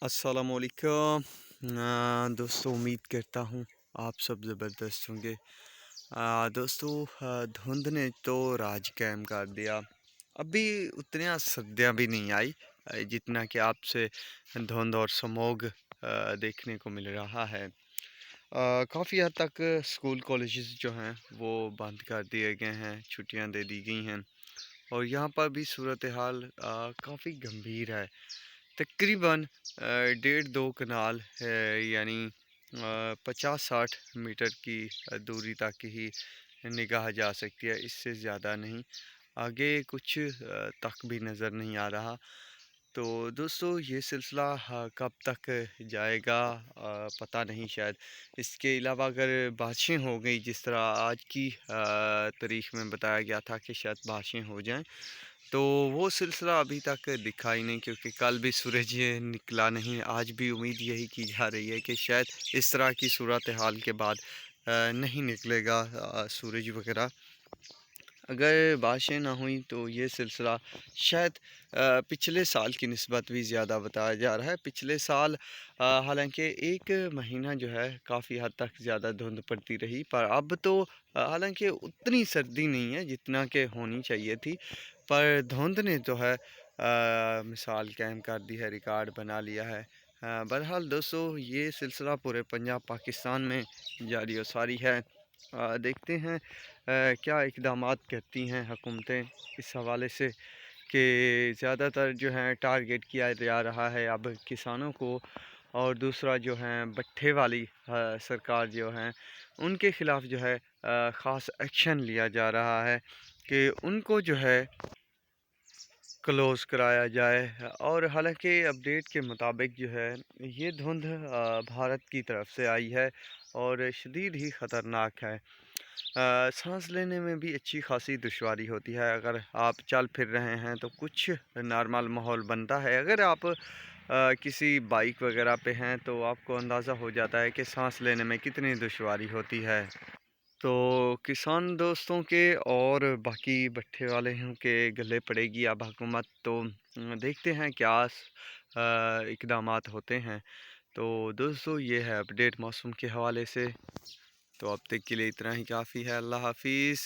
अस्सलामुअलैकुम। दोस्तों, उम्मीद करता हूँ आप सब ज़बरदस्त होंगे। दोस्तों, धुंध ने तो राज कायम कर दिया। अभी उतनी सर्दियाँ भी नहीं आई जितना कि आपसे धुंध और स्मॉग देखने को मिल रहा है। काफ़ी हद तक स्कूल कॉलेजेस जो हैं वो बंद कर दिए गए हैं, छुट्टियां दे दी गई हैं और यहाँ पर भी सूरत हाल काफ़ी गंभीर है। तकरीबन 1.5-2 कनाल है, यानी 50-60 मीटर की दूरी तक ही निगाह जा सकती है, इससे ज़्यादा नहीं। आगे कुछ तक भी नज़र नहीं आ रहा। तो दोस्तों, ये सिलसिला कब तक जाएगा पता नहीं। शायद इसके अलावा अगर बारिशें हो गई, जिस तरह आज की तारीख में बताया गया था कि शायद बारिशें हो जाएं, तो वो सिलसिला अभी तक दिखा ही नहीं, क्योंकि कल भी सूरज ये निकला नहीं। आज भी उम्मीद यही की जा रही है कि शायद इस तरह की सूरत हाल के बाद नहीं निकलेगा सूरज वगैरह। अगर बारिशें ना हुई तो ये सिलसिला शायद पिछले साल की निस्बत भी ज़्यादा बताया जा रहा है। पिछले साल हालांकि एक महीना जो है काफ़ी हद तक ज़्यादा धुंध पड़ती रही, पर अब तो हालांकि उतनी सर्दी नहीं है जितना कि होनी चाहिए थी, पर धुंध ने जो है मिसाल कायम कर दी है, रिकॉर्ड बना लिया है। बहरहाल दोस्तों, ये सिलसिला पूरे पंजाब पाकिस्तान में जारी और सारी है। देखते हैं क्या इक़दामात करती हैं हुकूमतें इस हवाले से, कि ज़्यादातर जो है टारगेट किया जा रहा है अब किसानों को, और दूसरा जो है भट्ठे वाली सरकार जो है उनके ख़िलाफ़ जो है ख़ास एक्शन लिया जा रहा है कि उनको जो है क्लोज़ कराया जाए। और हालांकि अपडेट के मुताबिक जो है ये धुंध भारत की तरफ से आई है और शदीद ही ख़तरनाक है। सांस लेने में भी अच्छी खासी दुश्वारी होती है। अगर आप चल फिर रहे हैं तो कुछ नॉर्मल माहौल बनता है। अगर आप किसी बाइक वगैरह पे हैं तो आपको अंदाज़ा हो जाता है कि सांस लेने में कितनी दुश्वारी होती है। तो किसान दोस्तों के और बाकी भट्टे वाले हैं के गले पड़ेगी अब हुकूमत। तो देखते हैं क्या इक़दामात होते हैं। तो दोस्तों, ये है अपडेट मौसम के हवाले से। तो अब तक के लिए इतना ही काफ़ी है। अल्लाह हाफिज़।